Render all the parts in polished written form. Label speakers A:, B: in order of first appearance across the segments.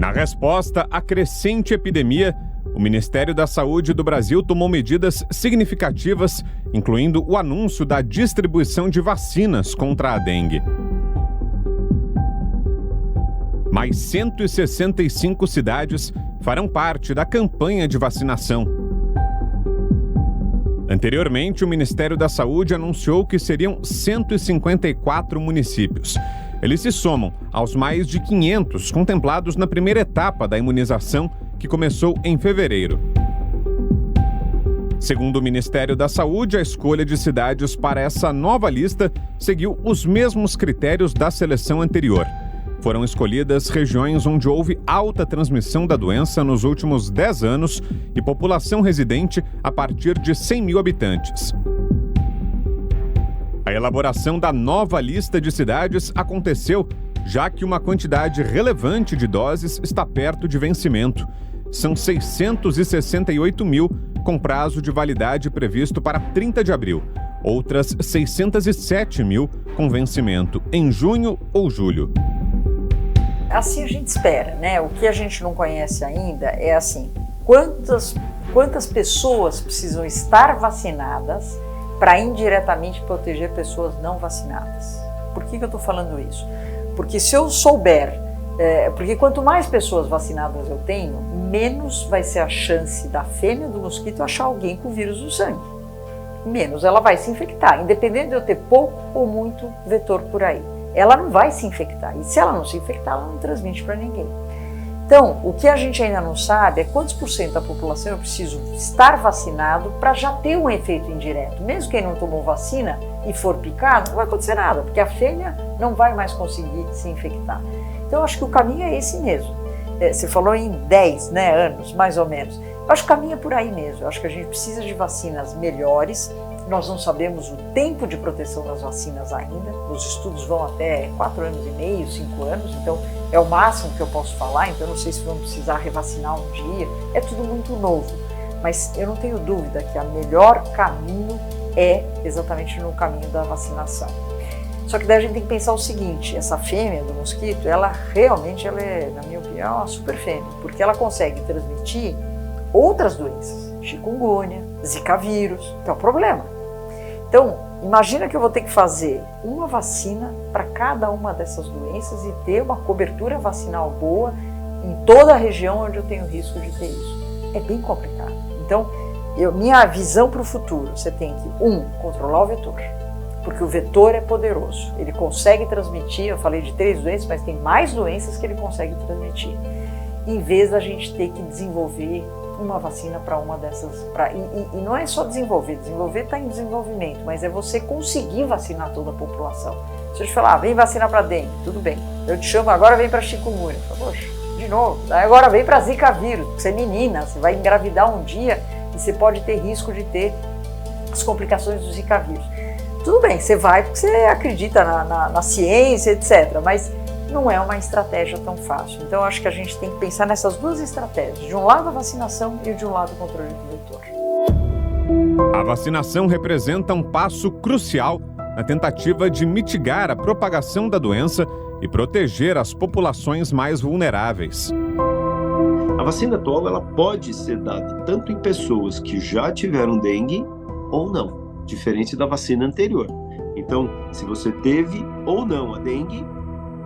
A: Na resposta à crescente epidemia, o Ministério da Saúde do Brasil tomou medidas significativas, incluindo o anúncio da distribuição de vacinas contra a dengue. Mais 165 cidades farão parte da campanha de vacinação. Anteriormente, o Ministério da Saúde anunciou que seriam 154 municípios. Eles se somam aos mais de 500 contemplados na primeira etapa da imunização, que começou em fevereiro. Segundo o Ministério da Saúde, a escolha de cidades para essa nova lista seguiu os mesmos critérios da seleção anterior. Foram escolhidas regiões onde houve alta transmissão da doença nos últimos 10 anos e população residente a partir de 100 mil habitantes. A elaboração da nova lista de cidades aconteceu já que uma quantidade relevante de doses está perto de vencimento. São 668 mil, com prazo de validade previsto para 30 de abril. Outras 607 mil com vencimento em junho ou julho.
B: Assim a gente espera, né? O que a gente não conhece ainda é assim, quantas pessoas precisam estar vacinadas para indiretamente proteger pessoas não vacinadas. Por que eu estou falando isso? Porque se eu souber, porque quanto mais pessoas vacinadas eu tenho, menos vai ser a chance da fêmea do mosquito achar alguém com o vírus no sangue. Menos ela vai se infectar, independente de eu ter pouco ou muito vetor por aí. Ela não vai se infectar, e se ela não se infectar, ela não transmite para ninguém. Então, o que a gente ainda não sabe é quantos por cento da população eu preciso estar vacinado para já ter um efeito indireto. Mesmo quem não tomou vacina e for picado, não vai acontecer nada, porque a fêmea não vai mais conseguir se infectar. Então, eu acho que o caminho é esse mesmo. Você falou em 10 anos, mais ou menos. Eu acho que o caminho é por aí mesmo. Eu acho que a gente precisa de vacinas melhores. Nós não sabemos o tempo de proteção das vacinas ainda. Os estudos vão até 4 anos e meio, 5 anos, então é o máximo que eu posso falar, então eu não sei se vamos precisar revacinar um dia, é tudo muito novo. Mas eu não tenho dúvida que o melhor caminho é exatamente no caminho da vacinação. Só que daí a gente tem que pensar o seguinte, essa fêmea do mosquito, ela realmente é, na minha opinião, uma super fêmea, porque ela consegue transmitir outras doenças, chikungunya, zika vírus, que é o problema. Então, imagina que eu vou ter que fazer uma vacina para cada uma dessas doenças e ter uma cobertura vacinal boa em toda a região onde eu tenho risco de ter isso. É bem complicado. Então, minha visão para o futuro, você tem que, controlar o vetor, porque o vetor é poderoso. Ele consegue transmitir, eu falei de 3 doenças, mas tem mais doenças que ele consegue transmitir. Em vez da gente ter que desenvolver uma vacina para uma dessas. E não é só desenvolver está em desenvolvimento, mas é você conseguir vacinar toda a população. Se eu te falar, vem vacinar para dengue, tudo bem. Eu te chamo, agora vem para chikungunya. Eu falo, poxa, de novo. Agora vem para zika vírus, porque você é menina, você vai engravidar um dia e você pode ter risco de ter as complicações do zika vírus. Tudo bem, você vai porque você acredita na ciência, etc. Mas não é uma estratégia tão fácil. Então, eu acho que a gente tem que pensar nessas duas estratégias. De um lado, a vacinação e de um lado, o controle do vetor.
A: A vacinação representa um passo crucial na tentativa de mitigar a propagação da doença e proteger as populações mais vulneráveis.
C: A vacina atual ela pode ser dada tanto em pessoas que já tiveram dengue ou não, diferente da vacina anterior. Então, se você teve ou não a dengue,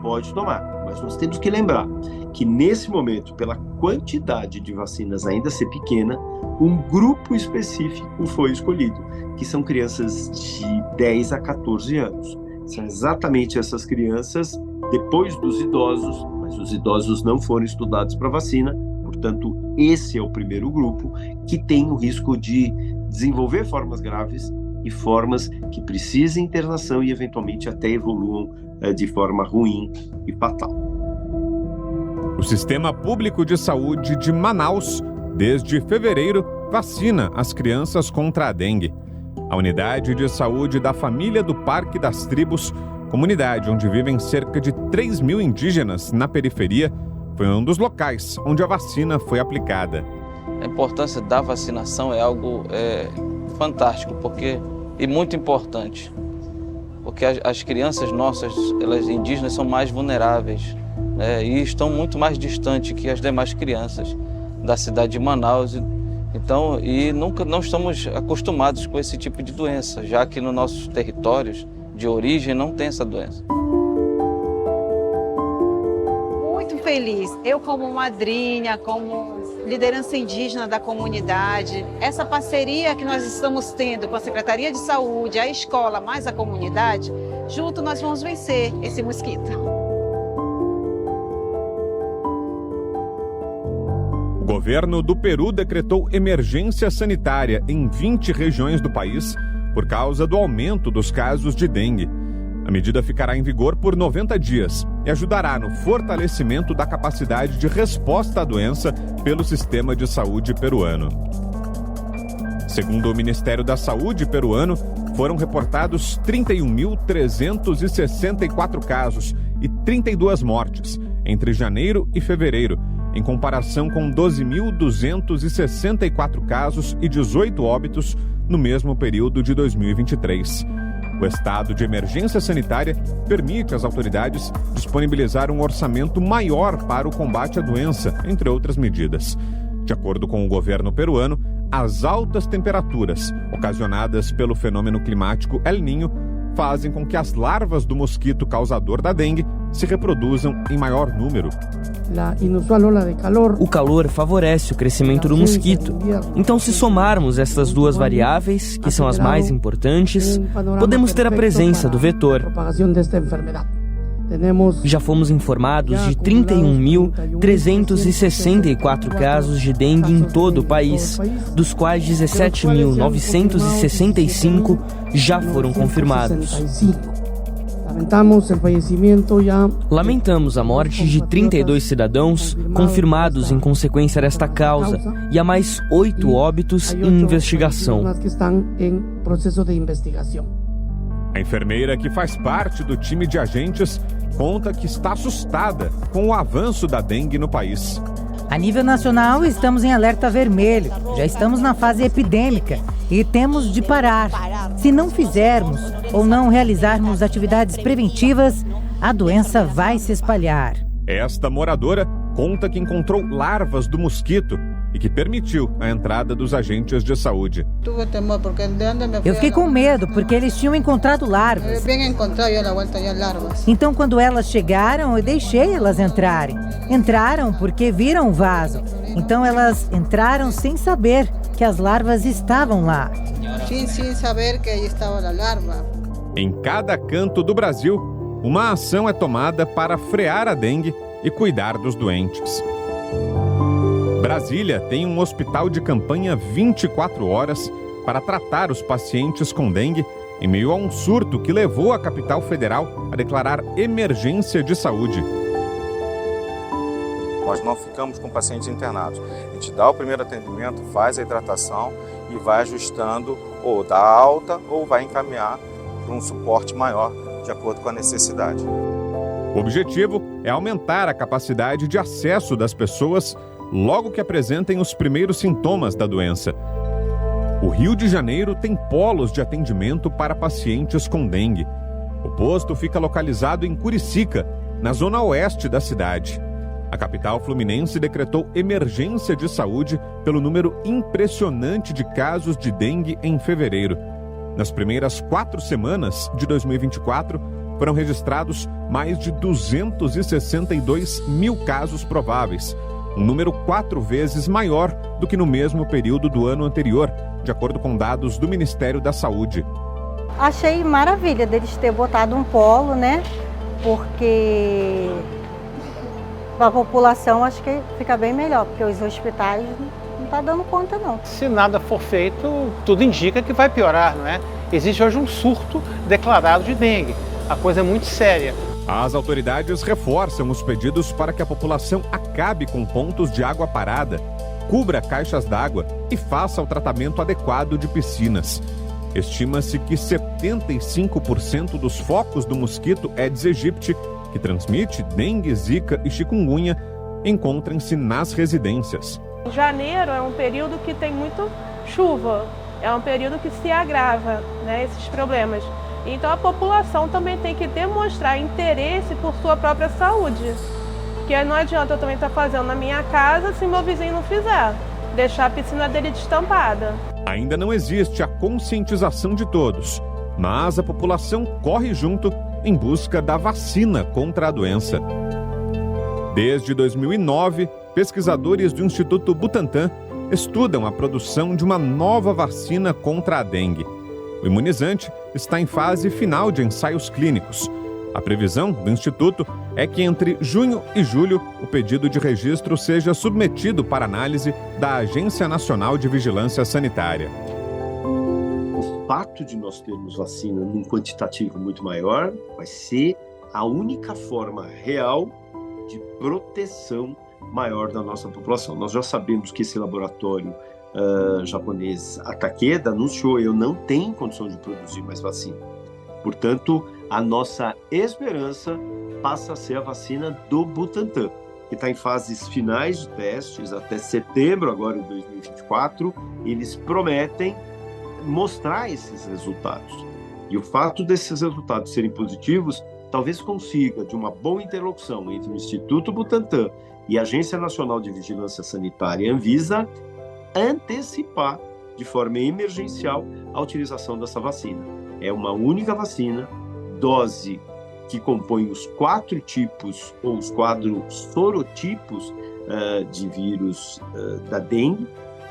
C: pode tomar, mas nós temos que lembrar que nesse momento, pela quantidade de vacinas ainda ser pequena, um grupo específico foi escolhido, que são crianças de 10 a 14 anos. São exatamente essas crianças depois dos idosos, mas os idosos não foram estudados para vacina, portanto, esse é o primeiro grupo que tem o risco de desenvolver formas graves e formas que precisem internação e eventualmente até evoluam de forma ruim e fatal.
A: O Sistema Público de Saúde de Manaus, desde fevereiro, vacina as crianças contra a dengue. A Unidade de Saúde da Família do Parque das Tribos, comunidade onde vivem cerca de 3 mil indígenas na periferia, foi um dos locais onde a vacina foi aplicada.
D: A importância da vacinação é algo fantástico e muito importante, porque as crianças nossas, elas indígenas, são mais vulneráveis. e estão muito mais distantes que as demais crianças da cidade de Manaus. Então, e nunca não estamos acostumados com esse tipo de doença, já que nos nossos territórios de origem não tem essa doença.
E: Muito feliz. Eu como madrinha, como liderança indígena da comunidade, essa parceria que nós estamos tendo com a Secretaria de Saúde, a escola, mais a comunidade, junto nós vamos vencer esse mosquito.
A: O governo do Peru decretou emergência sanitária em 20 regiões do país por causa do aumento dos casos de dengue. A medida ficará em vigor por 90 dias e ajudará no fortalecimento da capacidade de resposta à doença pelo sistema de saúde peruano. Segundo o Ministério da Saúde peruano, foram reportados 31.364 casos e 32 mortes entre janeiro e fevereiro, em comparação com 12.264 casos e 18 óbitos no mesmo período de 2023. O estado de emergência sanitária permite às autoridades disponibilizar um orçamento maior para o combate à doença, entre outras medidas. De acordo com o governo peruano, as altas temperaturas ocasionadas pelo fenômeno climático El Niño fazem com que as larvas do mosquito causador da dengue se reproduzam em maior número.
F: O calor favorece o crescimento do mosquito. Então, se somarmos essas duas variáveis, que são as mais importantes, podemos ter a presença do vetor. Já fomos informados de 31.364 casos de dengue em todo o país, dos quais 17.965 já foram confirmados. Lamentamos a morte de 32 cidadãos confirmados em consequência desta causa e há mais 8 óbitos em investigação.
A: A enfermeira, que faz parte do time de agentes, conta que está assustada com o avanço da dengue no país.
G: A nível nacional, estamos em alerta vermelho. Já estamos na fase epidêmica e temos de parar. Se não fizermos ou não realizarmos atividades preventivas, a doença vai se espalhar.
A: Esta moradora conta que encontrou larvas do mosquito e que permitiu a entrada dos agentes de saúde.
G: Eu fiquei com medo porque eles tinham encontrado larvas. Então, quando elas chegaram, eu deixei elas entrarem. Entraram porque viram o vaso. Então, elas entraram sem saber que as larvas estavam lá.
E: Sem saber que estava a larva.
A: Em cada canto do Brasil, uma ação é tomada para frear a dengue e cuidar dos doentes. Brasília tem um hospital de campanha 24 horas para tratar os pacientes com dengue em meio a um surto que levou a capital federal a declarar emergência de saúde.
H: Nós não ficamos com pacientes internados. A gente dá o primeiro atendimento, faz a hidratação e vai ajustando ou dá alta ou vai encaminhar para um suporte maior de acordo com a necessidade.
A: O objetivo é aumentar a capacidade de acesso das pessoas logo que apresentem os primeiros sintomas da doença. O Rio de Janeiro tem polos de atendimento para pacientes com dengue. O posto fica localizado em Curicica, na zona oeste da cidade. A capital fluminense decretou emergência de saúde pelo número impressionante de casos de dengue em fevereiro. Nas primeiras 4 semanas de 2024, foram registrados mais de 262 mil casos prováveis, um número 4 vezes maior do que no mesmo período do ano anterior, de acordo com dados do Ministério da Saúde.
I: Achei maravilha deles ter botado um polo, né? Porque para a população acho que fica bem melhor, porque os hospitais não estão dando conta não.
J: Se nada for feito, tudo indica que vai piorar, não é? Existe hoje um surto declarado de dengue. A coisa é muito séria.
A: As autoridades reforçam os pedidos para que a população acabe com pontos de água parada, cubra caixas d'água e faça o tratamento adequado de piscinas. Estima-se que 75% dos focos do mosquito Aedes aegypti, que transmite dengue, zika e chikungunya, encontrem-se nas residências.
K: Janeiro é um período que tem muito chuva, é um período que se agrava, né, esses problemas. Então a população também tem que demonstrar interesse por sua própria saúde. Porque não adianta eu também estar fazendo na minha casa se meu vizinho não fizer. Deixar a piscina dele destampada.
A: Ainda não existe a conscientização de todos, mas a população corre junto em busca da vacina contra a doença. Desde 2009, pesquisadores do Instituto Butantan estudam a produção de uma nova vacina contra a dengue. O imunizante está em fase final de ensaios clínicos. A previsão do Instituto é que entre junho e julho o pedido de registro seja submetido para análise da Agência Nacional de Vigilância Sanitária.
C: O fato de nós termos vacina num quantitativo muito maior vai ser a única forma real de proteção maior da nossa população. Nós já sabemos que esse laboratório japonês, a Takeda, anunciou: eu não tenho condição de produzir mais vacina. Portanto, a nossa esperança passa a ser a vacina do Butantan, que está em fases finais de testes até setembro, agora de 2024. Eles prometem mostrar esses resultados. E o fato desses resultados serem positivos talvez consiga, de uma boa interlocução entre o Instituto Butantan e a Agência Nacional de Vigilância Sanitária, Anvisa, antecipar de forma emergencial a utilização dessa vacina. É uma única vacina, dose que compõe os 4 tipos ou os 4 sorotipos de vírus da dengue,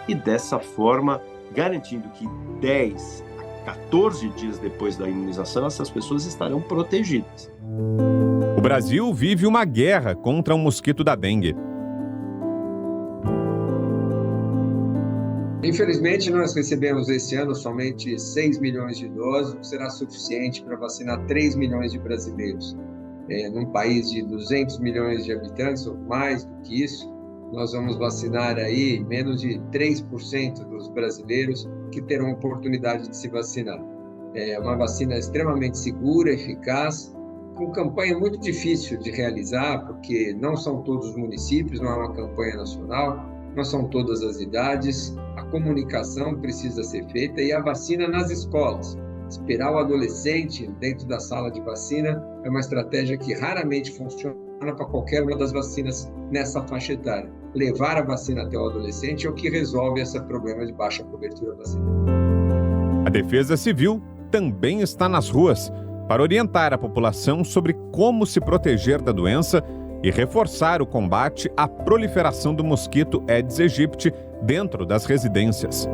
C: e dessa forma garantindo que 10 a 14 dias depois da imunização essas pessoas estarão protegidas.
A: O Brasil vive uma guerra contra o mosquito da dengue.
L: Infelizmente, nós recebemos esse ano somente 6 milhões de doses, o que será suficiente para vacinar 3 milhões de brasileiros. Num país de 200 milhões de habitantes, ou mais do que isso, nós vamos vacinar aí menos de 3% dos brasileiros que terão oportunidade de se vacinar. É uma vacina extremamente segura, eficaz, com campanha muito difícil de realizar, porque não são todos os municípios, não é uma campanha nacional, não são todas as idades, a comunicação precisa ser feita e a vacina nas escolas. Esperar o adolescente dentro da sala de vacina é uma estratégia que raramente funciona para qualquer uma das vacinas nessa faixa etária. Levar a vacina até o adolescente é o que resolve esse problema de baixa cobertura vacinal.
A: A Defesa Civil também está nas ruas para orientar a população sobre como se proteger da doença e reforçar o combate à proliferação do mosquito Aedes aegypti dentro das residências.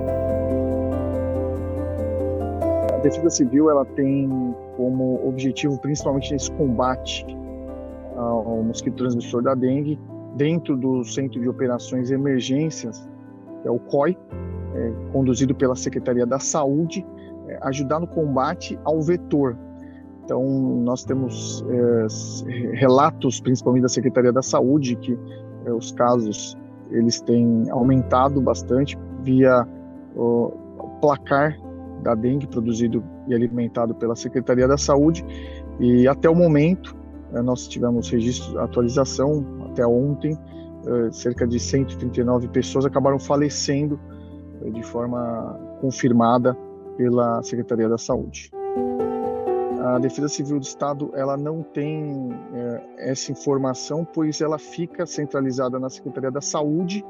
M: A Defesa Civil ela tem como objetivo, principalmente nesse combate ao mosquito transmissor da dengue, dentro do Centro de Operações e Emergências, que é o COI, conduzido pela Secretaria da Saúde, ajudar no combate ao vetor. Então, nós temos relatos, principalmente da Secretaria da Saúde, que os casos eles têm aumentado bastante via o placar da dengue produzido e alimentado pela Secretaria da Saúde. E até o momento, nós tivemos registro, atualização, até ontem, cerca de 139 pessoas acabaram falecendo de forma confirmada pela Secretaria da Saúde. A Defesa Civil do Estado ela não tem essa informação, pois ela fica centralizada na Secretaria da Saúde,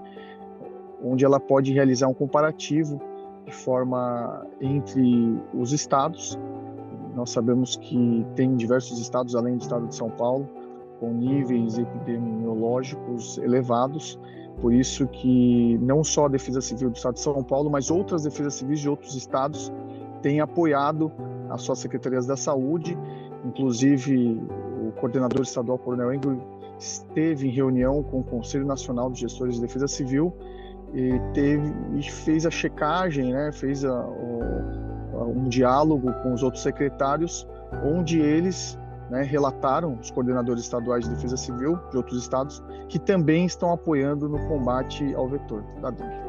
M: onde ela pode realizar um comparativo de forma entre os estados. Nós sabemos que tem diversos estados, além do estado de São Paulo, com níveis epidemiológicos elevados, por isso que não só a Defesa Civil do Estado de São Paulo, mas outras defesas civis de outros estados têm apoiado as suas secretarias da saúde. Inclusive, o coordenador estadual, Coronel Engel, esteve em reunião com o Conselho Nacional de Gestores de Defesa Civil e fez a checagem, né, fez um diálogo com os outros secretários, onde eles relataram, os coordenadores estaduais de defesa civil de outros estados, que também estão apoiando no combate ao vetor da dengue.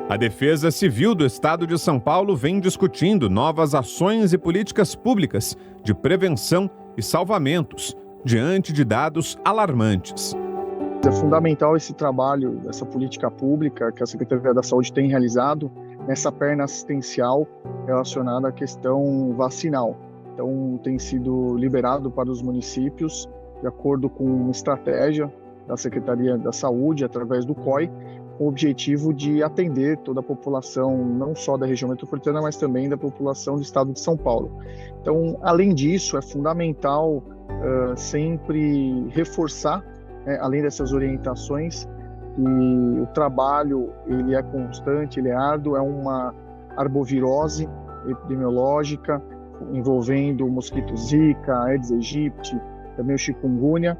A: A Defesa Civil do Estado de São Paulo vem discutindo novas ações e políticas públicas de prevenção e salvamentos diante de dados alarmantes.
M: É fundamental esse trabalho, essa política pública que a Secretaria da Saúde tem realizado nessa perna assistencial relacionada à questão vacinal. Então, tem sido liberado para os municípios de acordo com uma estratégia da Secretaria da Saúde, através do COI, com o objetivo de atender toda a população, não só da região metropolitana, mas também da população do estado de São Paulo. Então, além disso, é fundamental sempre reforçar, além dessas orientações, que o trabalho ele é constante, ele é árduo, é uma arbovirose epidemiológica envolvendo o mosquito Zika, Aedes aegypti, também o chikungunya,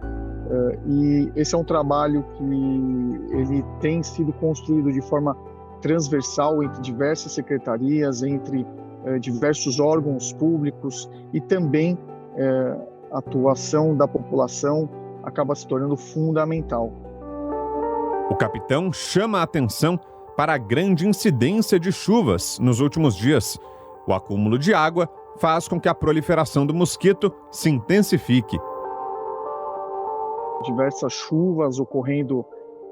M: e esse é um trabalho que ele tem sido construído de forma transversal entre diversas secretarias, entre diversos órgãos públicos, e também a atuação da população acaba se tornando fundamental.
A: O capitão chama a atenção para a grande incidência de chuvas nos últimos dias. O acúmulo de água faz com que a proliferação do mosquito se intensifique.
M: Diversas chuvas ocorrendo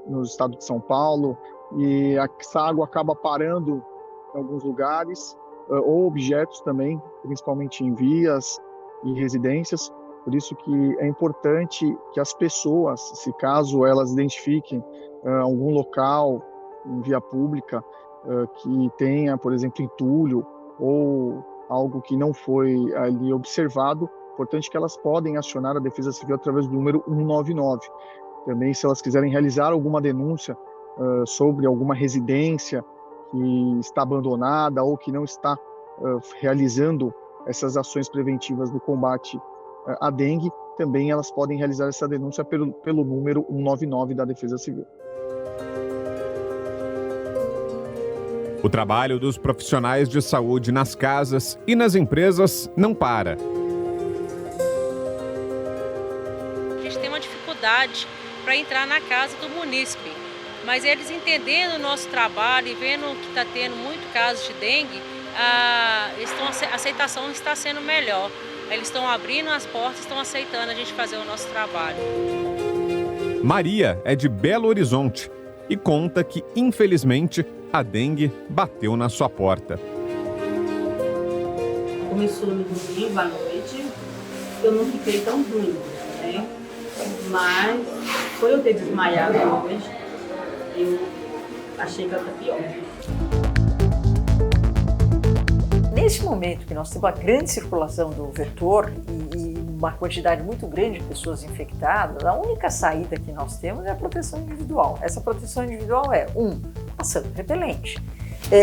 M: no estado de São Paulo, e essa água acaba parando em alguns lugares, ou objetos também, principalmente em vias e residências. Por isso que é importante que as pessoas, se caso elas identifiquem algum local em via pública que tenha, por exemplo, entulho ou algo que não foi ali observado, importante que elas podem acionar a Defesa Civil através do número 199. Também, se elas quiserem realizar alguma denúncia sobre alguma residência que está abandonada ou que não está realizando essas ações preventivas do combate à dengue, também elas podem realizar essa denúncia pelo número 199 da Defesa Civil.
A: O trabalho dos profissionais de saúde nas casas e nas empresas não para.
N: A gente tem uma dificuldade para entrar na casa do munícipe, mas eles entendendo o nosso trabalho e vendo que está tendo muito casos de dengue, a aceitação está sendo melhor. Eles estão abrindo as portas, estão aceitando a gente fazer o nosso trabalho.
A: Maria é de Belo Horizonte e conta que, infelizmente, a dengue bateu na sua porta.
O: Começou no domingo à noite, eu não fiquei tão ruim, né? Mas foi eu ter desmaiado hoje, eu achei que ela está pior.
B: Nesse momento que nós temos uma grande circulação do vetor e uma quantidade muito grande de pessoas infectadas, a única saída que nós temos é a proteção individual. Essa proteção individual é, passando repelente.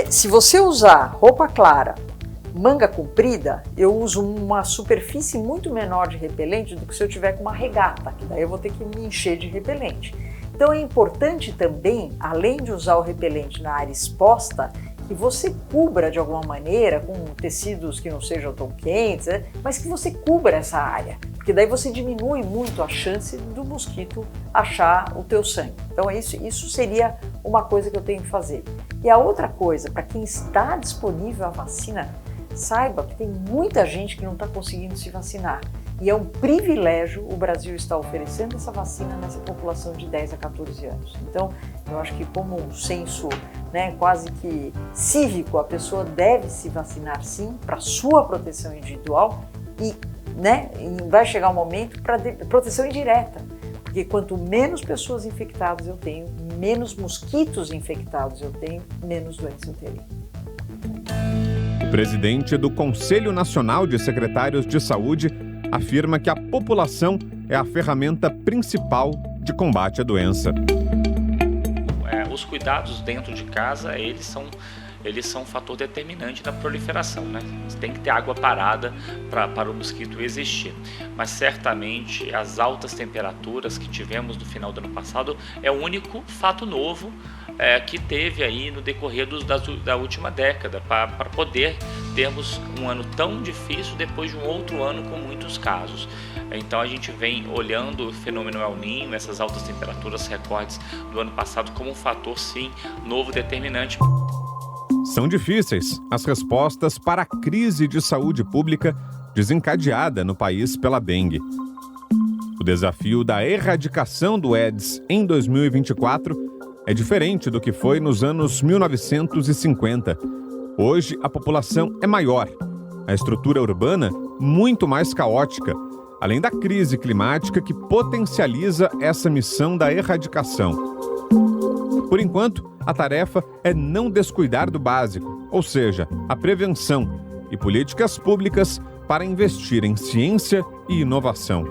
B: Se você usar roupa clara, manga comprida, eu uso uma superfície muito menor de repelente do que se eu tiver com uma regata, que daí eu vou ter que me encher de repelente. Então é importante também, além de usar o repelente na área exposta, que você cubra de alguma maneira com tecidos que não sejam tão quentes, mas que você cubra essa área, porque daí você diminui muito a chance do mosquito achar o teu sangue. Então isso seria uma coisa que eu tenho que fazer. E a outra coisa, para quem está disponível a vacina, saiba que tem muita gente que não está conseguindo se vacinar. E é um privilégio o Brasil estar oferecendo essa vacina nessa população de 10 a 14 anos. Então, eu acho que como um senso quase que cívico, a pessoa deve se vacinar sim, para sua proteção individual e vai chegar um momento para proteção indireta. Porque quanto menos pessoas infectadas eu tenho, menos mosquitos infectados eu tenho, menos doenças eu terei.
A: O presidente do Conselho Nacional de Secretários de Saúde afirma que a população é a ferramenta principal de combate à doença.
P: Os cuidados dentro de casa, eles são um fator determinante da proliferação, né? Tem que ter água parada para o mosquito existir. Mas certamente as altas temperaturas que tivemos no final do ano passado é o único fato novo que teve aí no decorrer da última década, para poder termos um ano tão difícil depois de um outro ano com muitos casos. Então a gente vem olhando o fenômeno El Niño, essas altas temperaturas recordes do ano passado, como um fator, sim, novo determinante.
A: São difíceis as respostas para a crise de saúde pública desencadeada no país pela dengue. O desafio da erradicação do Aedes em 2024 é diferente do que foi nos anos 1950. Hoje, a população é maior, a estrutura urbana muito mais caótica, além da crise climática que potencializa essa missão da erradicação. Por enquanto, a tarefa é não descuidar do básico, ou seja, a prevenção e políticas públicas para investir em ciência e inovação.